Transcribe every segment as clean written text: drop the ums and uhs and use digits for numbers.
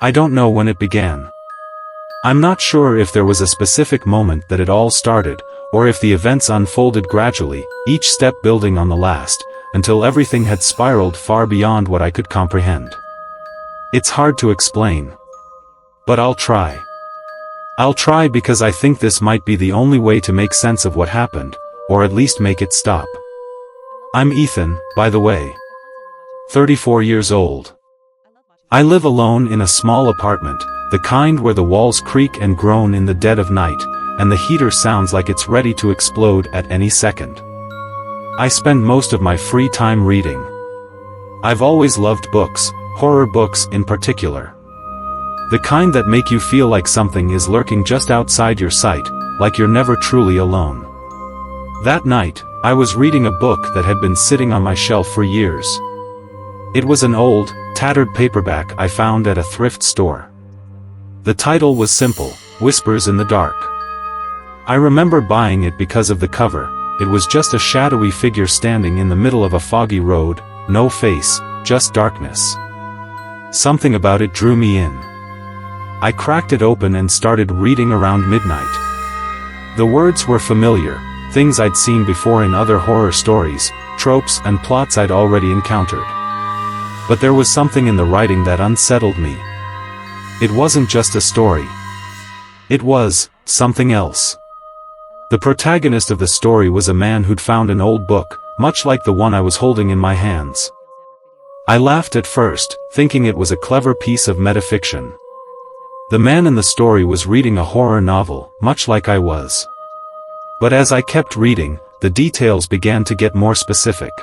I don't know when it began. I'm not sure if there was a specific moment that it all started, or if the events unfolded gradually, each step building on the last, until everything had spiraled far beyond what I could comprehend. It's hard to explain. But I'll try. I'll try because I think this might be the only way to make sense of what happened, or at least make it stop. I'm Ethan, by the way. 34 years old. I live alone in a small apartment, the kind where the walls creak and groan in the dead of night, and the heater sounds like it's ready to explode at any second. I spend most of my free time reading. I've always loved books, horror books in particular. The kind that make you feel like something is lurking just outside your sight, like you're never truly alone. That night, I was reading a book that had been sitting on my shelf for years. It was an old, tattered paperback I found at a thrift store. The title was simple, Whispers in the Dark. I remember buying it because of the cover. It was just a shadowy figure standing in the middle of a foggy road, no face, just darkness. Something about it drew me in. I cracked it open and started reading around midnight. The words were familiar, things I'd seen before in other horror stories, tropes and plots I'd already encountered. But there was something in the writing that unsettled me. It wasn't just a story. It was something else. The protagonist of the story was a man who'd found an old book, much like the one I was holding in my hands. I laughed at first, thinking it was a clever piece of metafiction. The man in the story was reading a horror novel, much like I was. But as I kept reading, the details began to get more specific.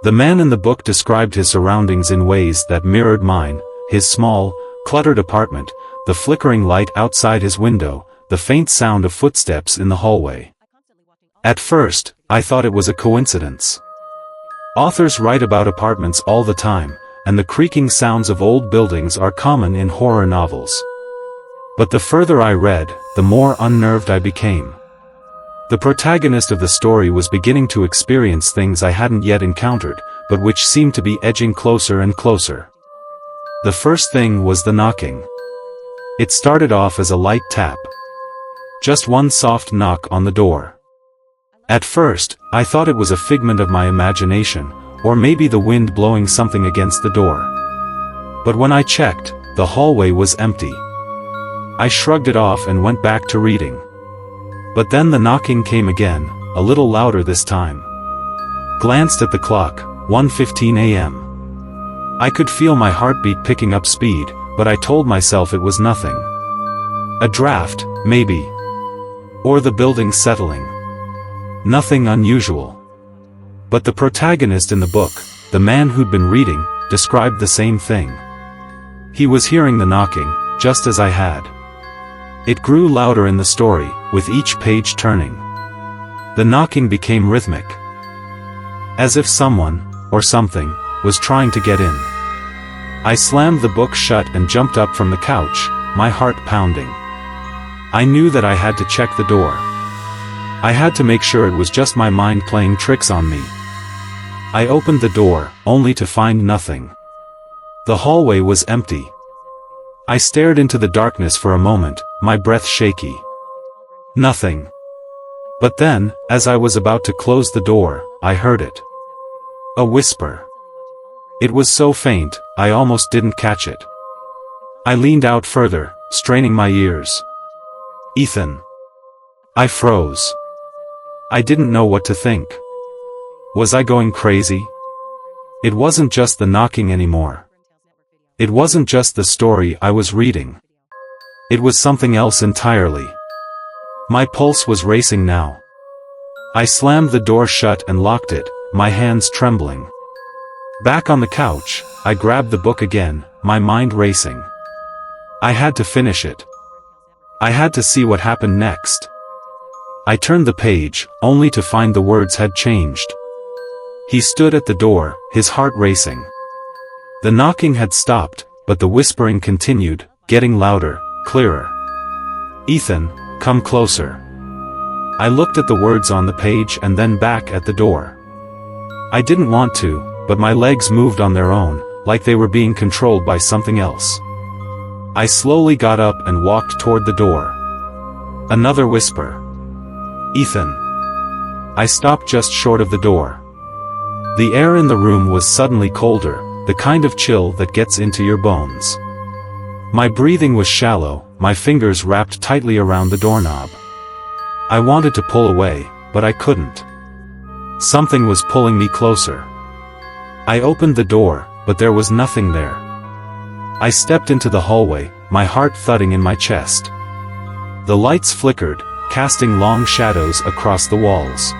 The man in the book described his surroundings in ways that mirrored mine, his small, cluttered apartment, the flickering light outside his window, the faint sound of footsteps in the hallway. At first, I thought it was a coincidence. Authors write about apartments all the time, and the creaking sounds of old buildings are common in horror novels. But the further I read, the more unnerved I became. The protagonist of the story was beginning to experience things I hadn't yet encountered, but which seemed to be edging closer and closer. The first thing was the knocking. It started off as a light tap. Just one soft knock on the door. At first, I thought it was a figment of my imagination, or maybe the wind blowing something against the door. But when I checked, the hallway was empty. I shrugged it off and went back to reading. But then the knocking came again, a little louder this time. Glanced at the clock, 1:15 a.m. I could feel my heartbeat picking up speed, but I told myself it was nothing. A draft, maybe. Or the building settling. Nothing unusual. But the protagonist in the book, the man who'd been reading, described the same thing. He was hearing the knocking, just as I had. It grew louder in the story, with each page turning. The knocking became rhythmic. As if someone, or something, was trying to get in. I slammed the book shut and jumped up from the couch, my heart pounding. I knew that I had to check the door. I had to make sure it was just my mind playing tricks on me. I opened the door, only to find nothing. The hallway was empty. I stared into the darkness for a moment, my breath shaky. Nothing. But then, as I was about to close the door, I heard it. A whisper. It was so faint, I almost didn't catch it. I leaned out further, straining my ears. Ethan. I froze. I didn't know what to think. Was I going crazy? It wasn't just the knocking anymore. It wasn't just the story I was reading. It was something else entirely. My pulse was racing now. I slammed the door shut and locked it, my hands trembling. Back on the couch, I grabbed the book again, my mind racing. I had to finish it. I had to see what happened next. I turned the page, only to find the words had changed. He stood at the door, his heart racing. The knocking had stopped, but the whispering continued, getting louder, clearer. Ethan, come closer. I looked at the words on the page and then back at the door. I didn't want to, but my legs moved on their own, like they were being controlled by something else. I slowly got up and walked toward the door. Another whisper. Ethan. I stopped just short of the door. The air in the room was suddenly colder, the kind of chill that gets into your bones. My breathing was shallow, my fingers wrapped tightly around the doorknob. I wanted to pull away, but I couldn't. Something was pulling me closer. I opened the door, but there was nothing there. I stepped into the hallway, my heart thudding in my chest. The lights flickered, casting long shadows across the walls.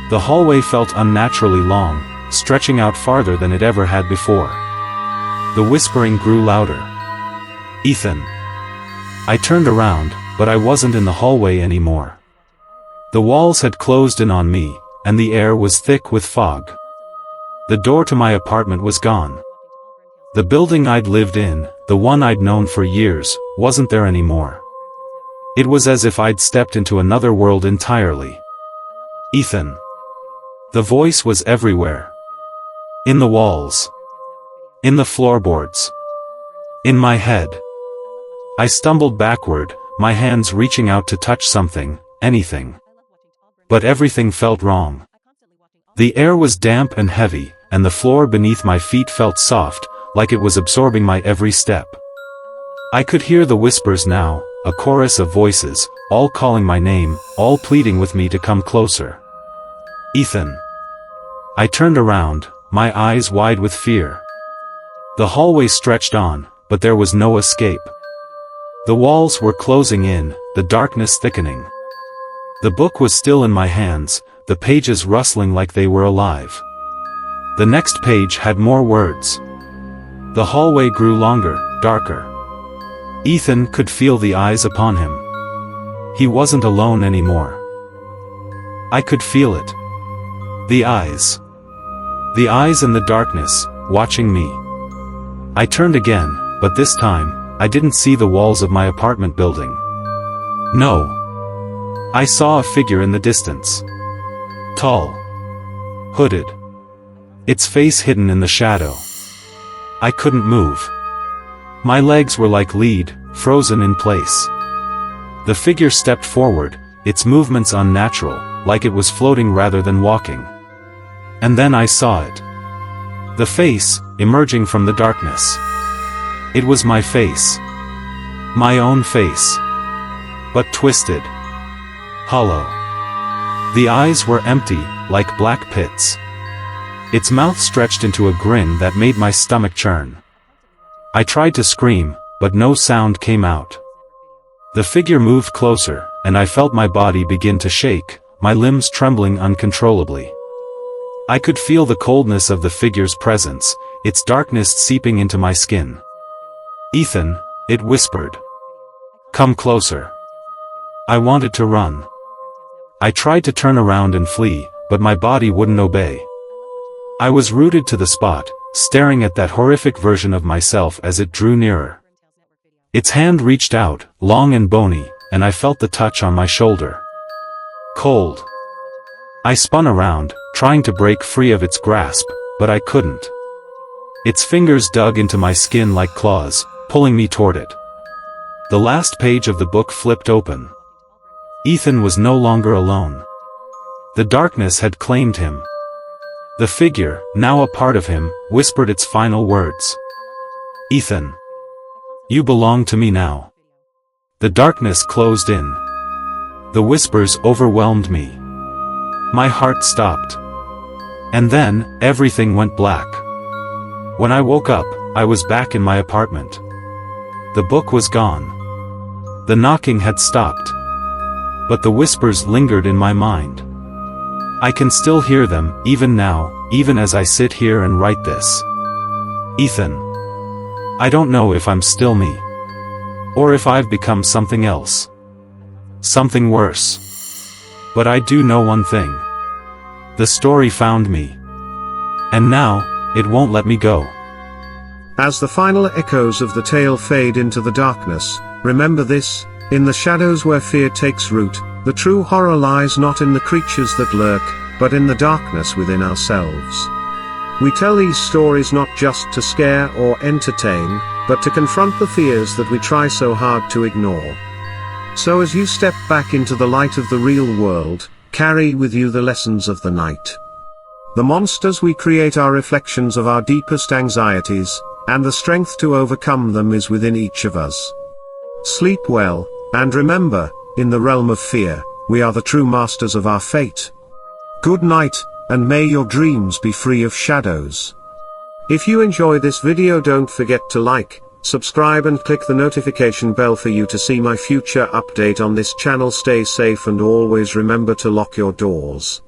The hallway felt unnaturally long, stretching out farther than it ever had before. The whispering grew louder. Ethan. I turned around, but I wasn't in the hallway anymore. The walls had closed in on me, and the air was thick with fog. The door to my apartment was gone. The building I'd lived in, the one I'd known for years, wasn't there anymore. It was as if I'd stepped into another world entirely. Ethan. The voice was everywhere. In the walls. In the floorboards. In my head. I stumbled backward, my hands reaching out to touch something, anything. But everything felt wrong. The air was damp and heavy, and the floor beneath my feet felt soft, like it was absorbing my every step. I could hear the whispers now, a chorus of voices, all calling my name, all pleading with me to come closer. Ethan. I turned around, my eyes wide with fear. The hallway stretched on, but there was no escape. The walls were closing in, the darkness thickening. The book was still in my hands, the pages rustling like they were alive. The next page had more words. The hallway grew longer, darker. Ethan could feel the eyes upon him. He wasn't alone anymore. I could feel it. The eyes. The eyes in the darkness, watching me. I turned again, but this time, I didn't see the walls of my apartment building. No. I saw a figure in the distance. Tall. Hooded. Its face hidden in the shadow. I couldn't move. My legs were like lead, frozen in place. The figure stepped forward, its movements unnatural, like it was floating rather than walking. And then I saw it. The face, emerging from the darkness. It was my face. My own face. But twisted. Hollow. The eyes were empty, like black pits. Its mouth stretched into a grin that made my stomach churn. I tried to scream, but no sound came out. The figure moved closer, and I felt my body begin to shake, my limbs trembling uncontrollably. I could feel the coldness of the figure's presence, its darkness seeping into my skin. Ethan, it whispered. Come closer. I wanted to run. I tried to turn around and flee, but my body wouldn't obey. I was rooted to the spot, staring at that horrific version of myself as it drew nearer. Its hand reached out, long and bony, and I felt the touch on my shoulder. Cold. I spun around, trying to break free of its grasp, but I couldn't. Its fingers dug into my skin like claws, pulling me toward it. The last page of the book flipped open. Ethan was no longer alone. The darkness had claimed him. The figure, now a part of him, whispered its final words. Ethan. You belong to me now. The darkness closed in. The whispers overwhelmed me. My heart stopped. And then, everything went black. When I woke up, I was back in my apartment. The book was gone. The knocking had stopped. But the whispers lingered in my mind. I can still hear them, even now, even as I sit here and write this. Ethan. I don't know if I'm still me. Or if I've become something else. Something worse. But I do know one thing. The story found me. And now, it won't let me go. As the final echoes of the tale fade into the darkness, remember this: in the shadows where fear takes root, the true horror lies not in the creatures that lurk, but in the darkness within ourselves. We tell these stories not just to scare or entertain, but to confront the fears that we try so hard to ignore. So as you step back into the light of the real world, carry with you the lessons of the night. The monsters we create are reflections of our deepest anxieties, and the strength to overcome them is within each of us. Sleep well, and remember, in the realm of fear, we are the true masters of our fate. Good night, and may your dreams be free of shadows. If you enjoy this video, don't forget to like, subscribe and click the notification bell for you to see my future update on this channel. Stay safe and always remember to lock your doors.